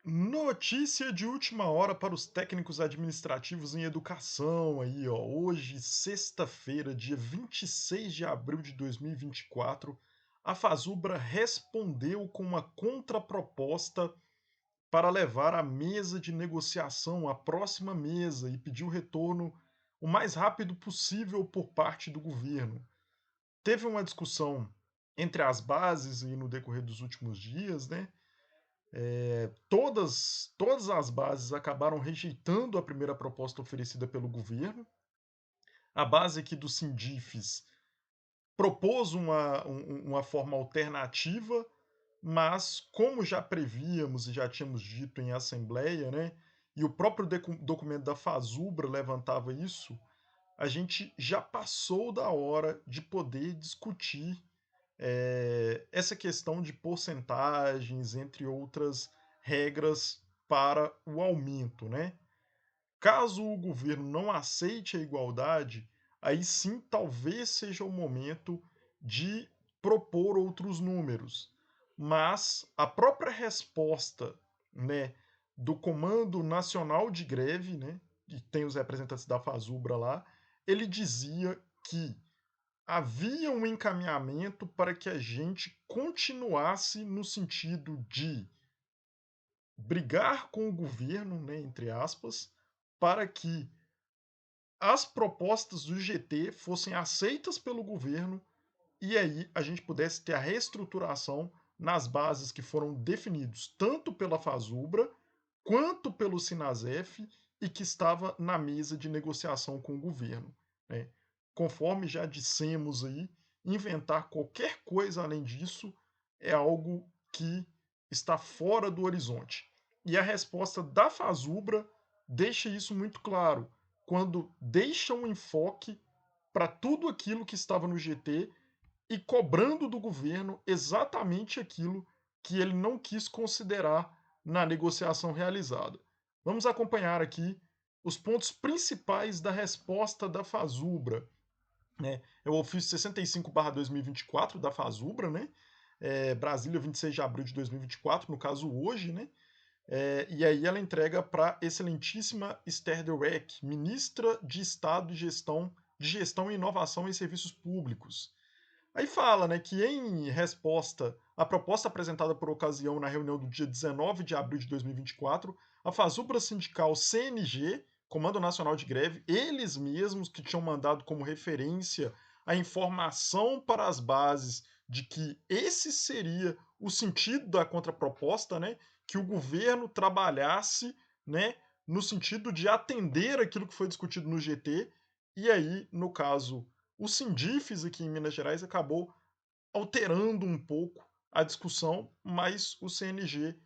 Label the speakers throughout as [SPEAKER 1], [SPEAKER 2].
[SPEAKER 1] Notícia de última hora para os técnicos administrativos em educação aí, ó. Hoje, sexta-feira, dia 26 de abril de 2024, a Fazubra respondeu com uma contraproposta para levar à mesa de negociação, a próxima mesa, e pediu retorno o mais rápido possível por parte do governo. Teve uma discussão entre as bases e no decorrer dos últimos dias, né? Todas as bases acabaram rejeitando a primeira proposta oferecida pelo governo. A base aqui do Sindifes propôs uma forma alternativa, mas como já prevíamos e já tínhamos dito em assembleia, né, e o próprio documento da Fazubra levantava isso, a gente já passou da hora de poder discutir essa questão de porcentagens, entre outras regras para o aumento, né? Caso o governo não aceite a igualdade, aí sim talvez seja o momento de propor outros números. Mas a própria resposta, né, do Comando Nacional de Greve, né, que tem os representantes da Fazubra lá, ele dizia que havia um encaminhamento para que a gente continuasse no sentido de brigar com o governo, né, entre aspas, para que as propostas do GT fossem aceitas pelo governo e aí a gente pudesse ter a reestruturação nas bases que foram definidos tanto pela Fazubra quanto pelo Sinasef e que estava na mesa de negociação com o governo. Né? Conforme já dissemos aí, inventar qualquer coisa além disso é algo que está fora do horizonte. E a resposta da Fazubra deixa isso muito claro, quando deixa um enfoque para tudo aquilo que estava no GT e cobrando do governo exatamente aquilo que ele não quis considerar na negociação realizada. Vamos acompanhar aqui os pontos principais da resposta da Fazubra. Né? É o ofício 65/2024 da Fazubra, né? Brasília, 26 de abril de 2024, no caso hoje, né? E aí ela entrega para a excelentíssima Esther Dweck, ministra de Estado de Gestão e Inovação em Serviços Públicos. Aí fala, né, que em resposta à proposta apresentada por ocasião na reunião do dia 19 de abril de 2024, a Fazubra Sindical CNG, Comando Nacional de Greve, eles mesmos que tinham mandado como referência a informação para as bases de que esse seria o sentido da contraproposta, né, que o governo trabalhasse, né, no sentido de atender aquilo que foi discutido no GT, e aí, no caso o Sindifes aqui em Minas Gerais acabou alterando um pouco a discussão, mas o CNG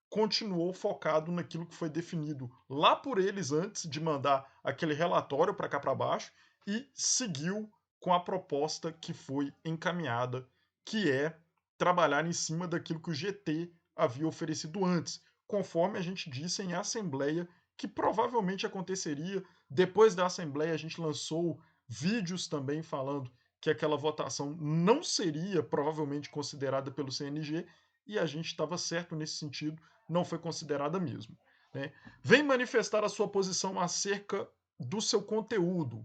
[SPEAKER 1] continuou focado naquilo que foi definido lá por eles antes de mandar aquele relatório para cá para baixo e seguiu com a proposta que foi encaminhada, que é trabalhar em cima daquilo que o GT havia oferecido antes, conforme a gente disse em assembleia que provavelmente aconteceria. Depois da assembleia a gente lançou vídeos também falando que aquela votação não seria provavelmente considerada pelo CNG e a gente estava certo nesse sentido, não foi considerada mesmo. Né? Vem manifestar a sua posição acerca do seu conteúdo,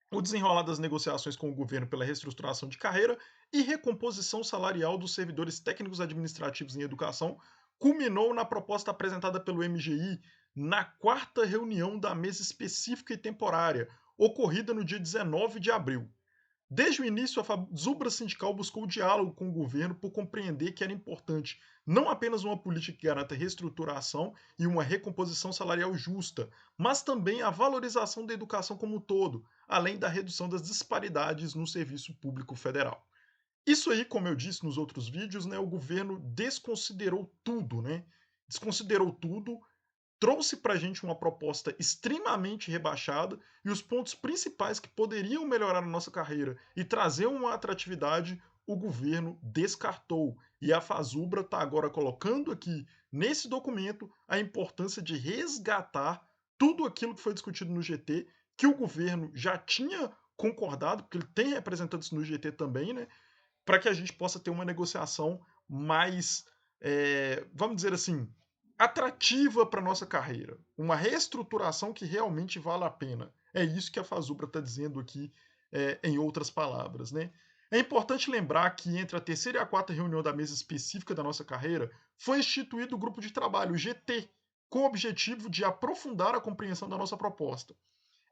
[SPEAKER 1] o desenrolar das negociações com o governo pela reestruturação de carreira e recomposição salarial dos servidores técnicos administrativos em educação culminou na proposta apresentada pelo MGI na quarta reunião da mesa específica e temporária, ocorrida no dia 19 de abril. Desde o início, a Fazubra Sindical buscou diálogo com o governo por compreender que era importante não apenas uma política que garanta reestruturação e uma recomposição salarial justa, mas também a valorização da educação como um todo, além da redução das disparidades no serviço público federal. Isso aí, como eu disse nos outros vídeos, né, o governo desconsiderou tudo, né? Desconsiderou tudo, trouxe para a gente uma proposta extremamente rebaixada e os pontos principais que poderiam melhorar a nossa carreira e trazer uma atratividade, o governo descartou. E a Fazubra está agora colocando aqui nesse documento a importância de resgatar tudo aquilo que foi discutido no GT, que o governo já tinha concordado, porque ele tem representantes no GT também, né? Para que a gente possa ter uma negociação mais, vamos dizer assim, atrativa para nossa carreira, uma reestruturação que realmente vale a pena. É isso que a Fazubra está dizendo aqui, em outras palavras, né? É importante lembrar que entre a terceira e a quarta reunião da mesa específica da nossa carreira foi instituído o grupo de trabalho, o GT, com o objetivo de aprofundar a compreensão da nossa proposta.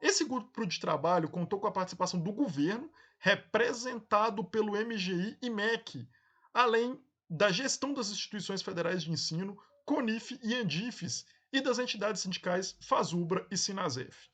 [SPEAKER 1] Esse grupo de trabalho contou com a participação do governo, representado pelo MGI e MEC, além da gestão das instituições federais de ensino, CONIF e ANDIFES, e das entidades sindicais FASUBRA e SINASEF.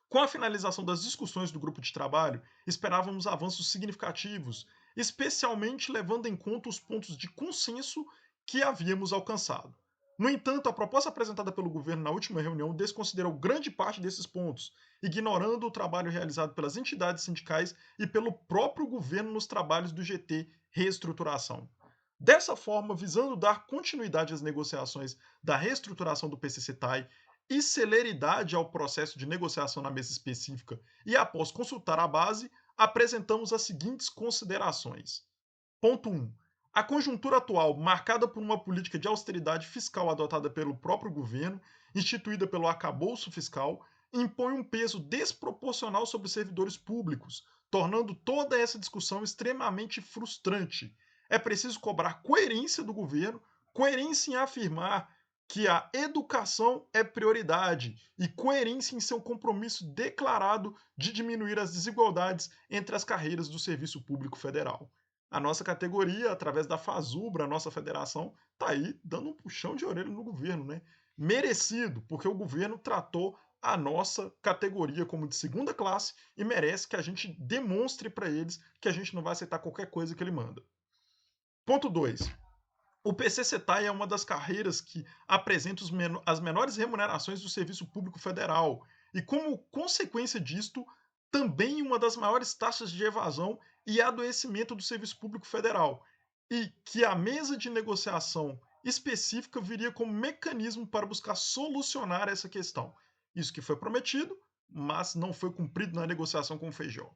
[SPEAKER 1] Com a finalização das discussões do grupo de trabalho, esperávamos avanços significativos, especialmente levando em conta os pontos de consenso que havíamos alcançado. No entanto, a proposta apresentada pelo governo na última reunião desconsiderou grande parte desses pontos, ignorando o trabalho realizado pelas entidades sindicais e pelo próprio governo nos trabalhos do GT Reestruturação. Dessa forma, visando dar continuidade às negociações da reestruturação do PCC-TAI e celeridade ao processo de negociação na mesa específica e após consultar a base, apresentamos as seguintes considerações. Ponto 1. A conjuntura atual, marcada por uma política de austeridade fiscal adotada pelo próprio governo, instituída pelo arcabouço fiscal, impõe um peso desproporcional sobre os servidores públicos, tornando toda essa discussão extremamente frustrante. É preciso cobrar coerência do governo, coerência em afirmar que a educação é prioridade e coerência em seu compromisso declarado de diminuir as desigualdades entre as carreiras do Serviço Público Federal. A nossa categoria, através da Fazubra, a nossa federação, está aí dando um puxão de orelha no governo, né? Merecido, porque o governo tratou a nossa categoria como de segunda classe e merece que a gente demonstre para eles que a gente não vai aceitar qualquer coisa que ele manda. Ponto 2. O PCC-TAI é uma das carreiras que apresenta as menores remunerações do Serviço Público Federal e, como consequência disto, também uma das maiores taxas de evasão e adoecimento do Serviço Público Federal, e que a mesa de negociação específica viria como mecanismo para buscar solucionar essa questão. Isso que foi prometido, mas não foi cumprido na negociação com o Feijó.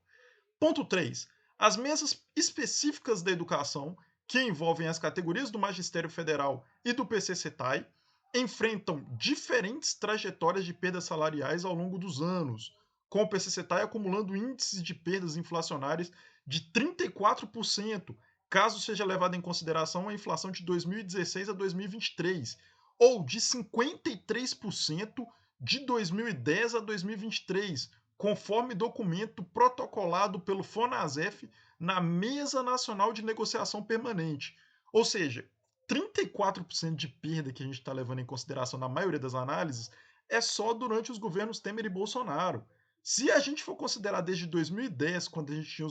[SPEAKER 1] Ponto 3. As mesas específicas da educação, que envolvem as categorias do Magistério Federal e do PCC-TAI, enfrentam diferentes trajetórias de perdas salariais ao longo dos anos, com o PCC-TAI acumulando índices de perdas inflacionárias de 34%, caso seja levada em consideração a inflação de 2016 a 2023, ou de 53% de 2010 a 2023, conforme documento protocolado pelo FONASEF na Mesa Nacional de Negociação Permanente. Ou seja, 34% de perda que a gente está levando em consideração na maioria das análises é só durante os governos Temer e Bolsonaro. Se a gente for considerar desde 2010, quando a gente tinha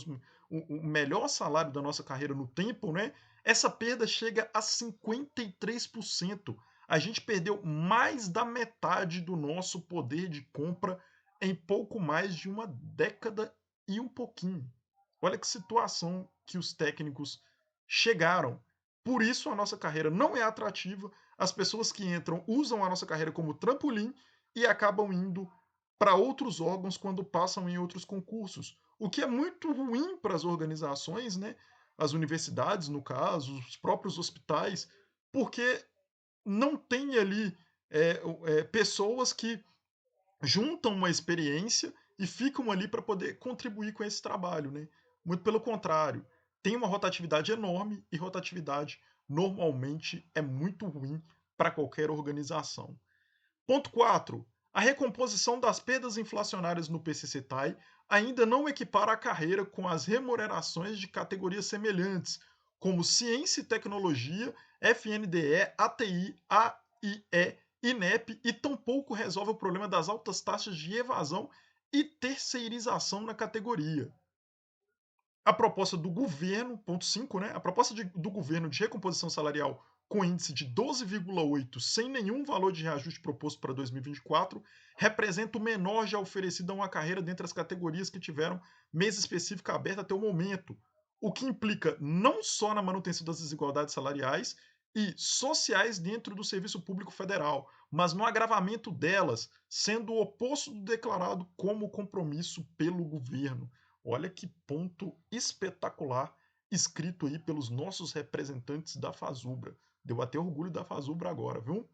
[SPEAKER 1] o melhor salário da nossa carreira no tempo, né, essa perda chega a 53%. A gente perdeu mais da metade do nosso poder de compra em pouco mais de uma década e um pouquinho. Olha que situação que os técnicos chegaram. Por isso a nossa carreira não é atrativa. As pessoas que entram usam a nossa carreira como trampolim e acabam indo para outros órgãos quando passam em outros concursos. O que é muito ruim para as organizações, né? As universidades, no caso, os próprios hospitais, porque não tem ali pessoas que juntam uma experiência e ficam ali para poder contribuir com esse trabalho, né? Muito pelo contrário, tem uma rotatividade enorme e rotatividade normalmente é muito ruim para qualquer organização. Ponto 4. A recomposição das perdas inflacionárias no PCC-TAI ainda não equipara a carreira com as remunerações de categorias semelhantes, como Ciência e Tecnologia, FNDE, ATI, AIE, INEP, e tampouco resolve o problema das altas taxas de evasão e terceirização na categoria. A proposta do governo, ponto 5, né? A proposta do governo de recomposição salarial com índice de 12,8, sem nenhum valor de reajuste proposto para 2024, representa o menor já oferecido a uma carreira dentre as categorias que tiveram mesa específica aberta até o momento, o que implica não só na manutenção das desigualdades salariais e sociais dentro do Serviço Público Federal, mas no agravamento delas, sendo o oposto do declarado como compromisso pelo governo. Olha que ponto espetacular escrito aí pelos nossos representantes da Fazubra. Deu até orgulho da Fazubra agora, viu?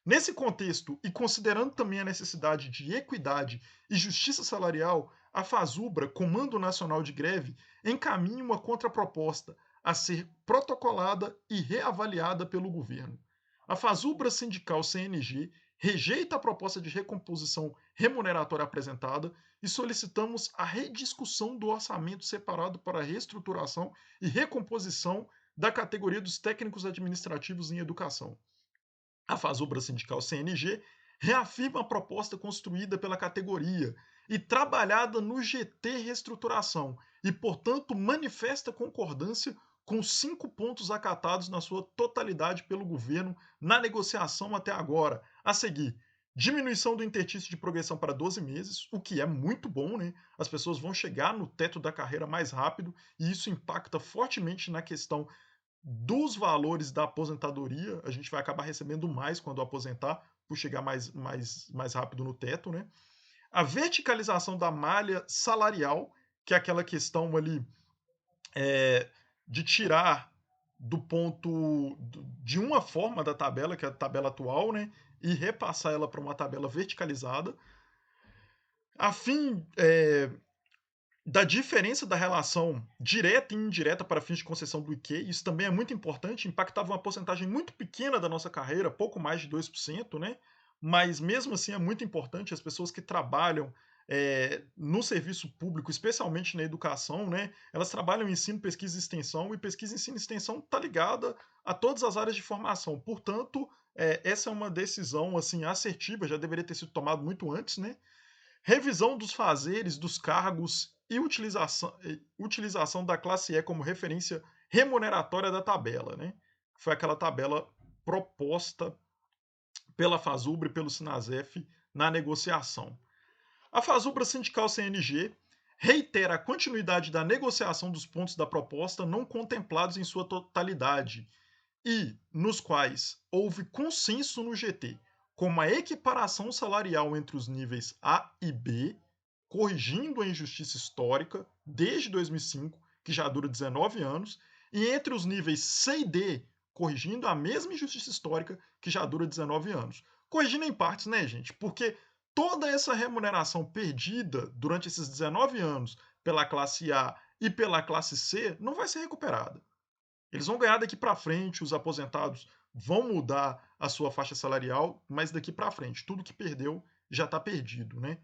[SPEAKER 1] Nesse contexto, e considerando também a necessidade de equidade e justiça salarial, a Fazubra, Comando Nacional de Greve, encaminha uma contraproposta a ser protocolada e reavaliada pelo governo. A Fazubra Sindical CNG rejeita a proposta de recomposição remuneratória apresentada e solicitamos a rediscussão do orçamento separado para a reestruturação e recomposição da categoria dos técnicos administrativos em educação. A Fazubra Sindical CNG reafirma a proposta construída pela categoria e trabalhada no GT Reestruturação e, portanto, manifesta concordância com os 5 pontos acatados na sua totalidade pelo governo na negociação até agora. A seguir, diminuição do interstício de progressão para 12 meses, o que é muito bom, né? As pessoas vão chegar no teto da carreira mais rápido e isso impacta fortemente na questão dos valores da aposentadoria, a gente vai acabar recebendo mais quando aposentar, por chegar mais rápido no teto, né? A verticalização da malha salarial, que é aquela questão ali de tirar do ponto de uma forma da tabela, que é a tabela atual, né? E repassar ela para uma tabela verticalizada, a fim da diferença da relação direta e indireta para fins de concessão do IQ, isso também é muito importante, impactava uma porcentagem muito pequena da nossa carreira, pouco mais de 2%, né? Mas mesmo assim é muito importante as pessoas que trabalham no serviço público, especialmente na educação, né? Elas trabalham em ensino, pesquisa e extensão, e pesquisa, ensino e extensão está ligada a todas as áreas de formação. Portanto, essa é uma decisão assim assertiva, já deveria ter sido tomada muito antes, né? Revisão dos fazeres, dos cargos e utilização da classe E como referência remuneratória da tabela, né? Foi aquela tabela proposta pela Fazubra e pelo Sinasef na negociação. A Fazubra Sindical CNG reitera a continuidade da negociação dos pontos da proposta não contemplados em sua totalidade e nos quais houve consenso no GT, como a equiparação salarial entre os níveis A e B, corrigindo a injustiça histórica desde 2005, que já dura 19 anos, e entre os níveis C e D, corrigindo a mesma injustiça histórica que já dura 19 anos. Corrigindo em partes, né, gente? Porque toda essa remuneração perdida durante esses 19 anos pela classe A e pela classe C não vai ser recuperada. Eles vão ganhar daqui para frente, os aposentados vão mudar a sua faixa salarial, mas daqui para frente, tudo que perdeu já está perdido, né?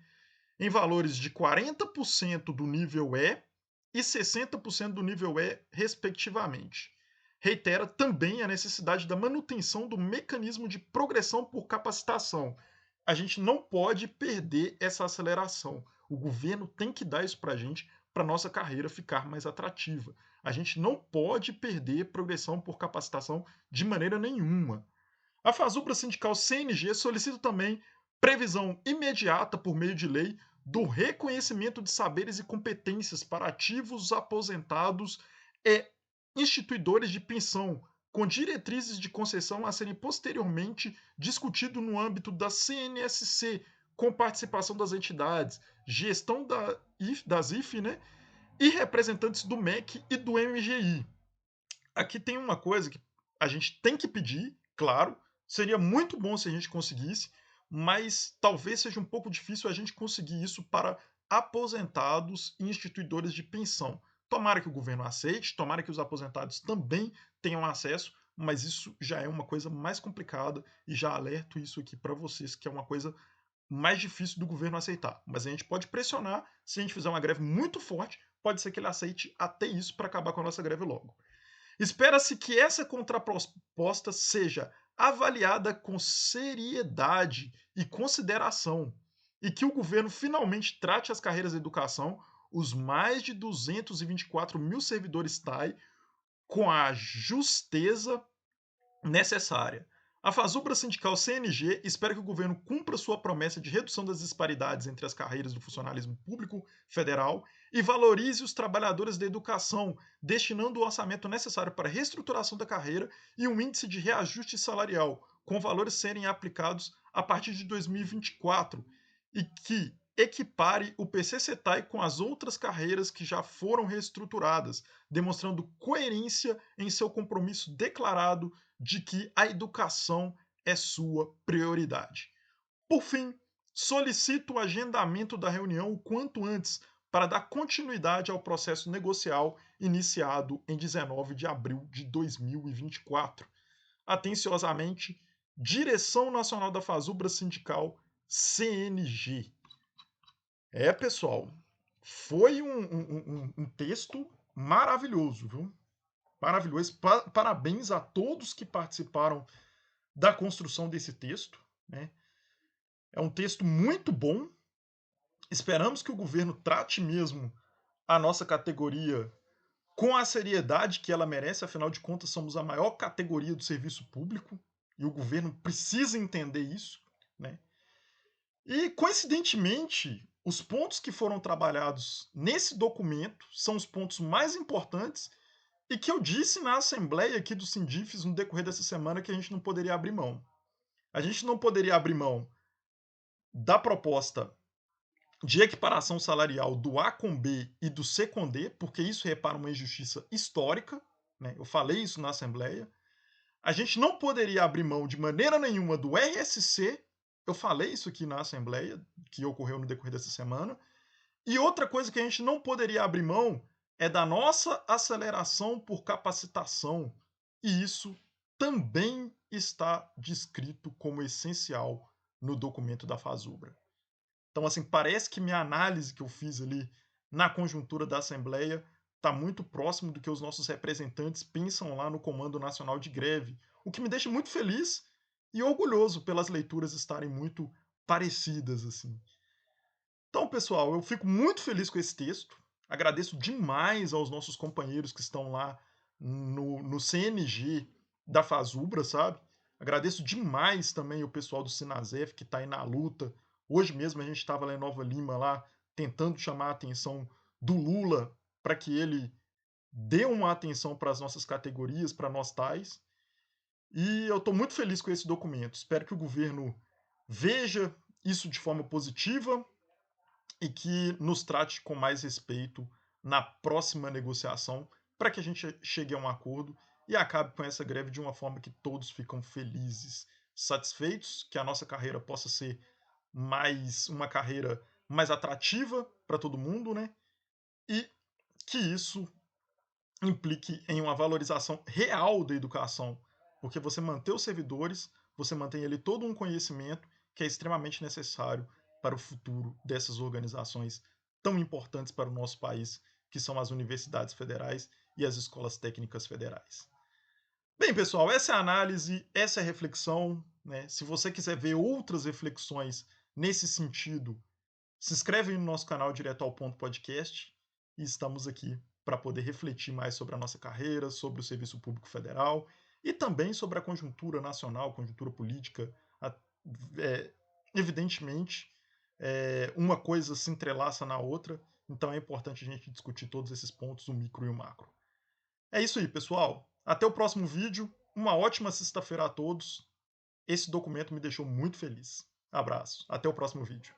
[SPEAKER 1] Em valores de 40% do nível E 60% do nível E, respectivamente. Reitera também a necessidade da manutenção do mecanismo de progressão por capacitação. A gente não pode perder essa aceleração. O governo tem que dar isso para a gente, para nossa carreira ficar mais atrativa. A gente não pode perder progressão por capacitação de maneira nenhuma. A Fazubra Sindical CNG solicita também previsão imediata, por meio de lei, do reconhecimento de saberes e competências para ativos, aposentados e instituidores de pensão, com diretrizes de concessão a serem posteriormente discutido no âmbito da CNSC, com participação das entidades, gestão das IF, né, e representantes do MEC e do MGI. Aqui tem uma coisa que a gente tem que pedir, claro, seria muito bom se a gente conseguisse, mas talvez seja um pouco difícil a gente conseguir isso para aposentados e instituidores de pensão. Tomara que o governo aceite, tomara que os aposentados também tenham acesso, mas isso já é uma coisa mais complicada e já alerto isso aqui para vocês, que é uma coisa mais difícil do governo aceitar. Mas a gente pode pressionar, se a gente fizer uma greve muito forte, pode ser que ele aceite até isso para acabar com a nossa greve logo. Espera-se que essa contraproposta seja avaliada com seriedade e consideração e que o governo finalmente trate as carreiras da educação, os mais de 224 mil servidores TAI, com a justeza necessária. A Fazubra Sindical CNG espera que o governo cumpra sua promessa de redução das disparidades entre as carreiras do funcionalismo público federal e valorize os trabalhadores da educação, destinando o orçamento necessário para a reestruturação da carreira e um índice de reajuste salarial, com valores serem aplicados a partir de 2024, e que equipare o PC-CETAI com as outras carreiras que já foram reestruturadas, demonstrando coerência em seu compromisso declarado de que a educação é sua prioridade. Por fim, solicito o agendamento da reunião o quanto antes para dar continuidade ao processo negocial iniciado em 19 de abril de 2024. Atenciosamente, Direção Nacional da Fazubra Sindical, CNG. Pessoal, foi um texto maravilhoso, viu? Maravilhoso. Parabéns a todos que participaram da construção desse texto, né? É um texto muito bom. Esperamos que o governo trate mesmo a nossa categoria com a seriedade que ela merece, afinal de contas, somos a maior categoria do serviço público e o governo precisa entender isso, né? E, coincidentemente, os pontos que foram trabalhados nesse documento são os pontos mais importantes e que eu disse na assembleia aqui do Sindifes no decorrer dessa semana que a gente não poderia abrir mão. A gente não poderia abrir mão da proposta de equiparação salarial do A com B e do C com D, porque isso repara uma injustiça histórica, né? Eu falei isso na Assembleia. A gente não poderia abrir mão de maneira nenhuma do RSC, eu falei isso aqui na Assembleia, que ocorreu no decorrer dessa semana. E outra coisa que a gente não poderia abrir mão é da nossa aceleração por capacitação. E isso também está descrito como essencial no documento da Fazubra. Então, assim, parece que minha análise que eu fiz ali na conjuntura da Assembleia está muito próximo do que os nossos representantes pensam lá no Comando Nacional de Greve, o que me deixa muito feliz e orgulhoso pelas leituras estarem muito parecidas, assim. Então, pessoal, eu fico muito feliz com esse texto. Agradeço demais aos nossos companheiros que estão lá no CNG da Fazubra, sabe? Agradeço demais também o pessoal do Sinasef que está aí na luta. Hoje mesmo a gente estava lá em Nova Lima, lá, tentando chamar a atenção do Lula para que ele dê uma atenção para as nossas categorias, para nós tais. E eu estou muito feliz com esse documento. Espero que o governo veja isso de forma positiva e que nos trate com mais respeito na próxima negociação para que a gente chegue a um acordo e acabe com essa greve de uma forma que todos ficam felizes, satisfeitos, que a nossa carreira possa ser mais uma carreira mais atrativa para todo mundo, né? E que isso implique em uma valorização real da educação, porque você manter os servidores, você mantém ali todo um conhecimento que é extremamente necessário para o futuro dessas organizações tão importantes para o nosso país, que são as universidades federais e as escolas técnicas federais. Bem, pessoal, essa é a análise, essa é a reflexão, né? Se você quiser ver outras reflexões nesse sentido, se inscreve no nosso canal Direto ao Ponto Podcast e estamos aqui para poder refletir mais sobre a nossa carreira, sobre o serviço público federal e também sobre a conjuntura nacional, conjuntura política. É, evidentemente, uma coisa se entrelaça na outra, então é importante a gente discutir todos esses pontos, o micro e o macro. É isso aí, pessoal. Até o próximo vídeo. Uma ótima sexta-feira a todos. Esse documento me deixou muito feliz. Abraço. Até o próximo vídeo.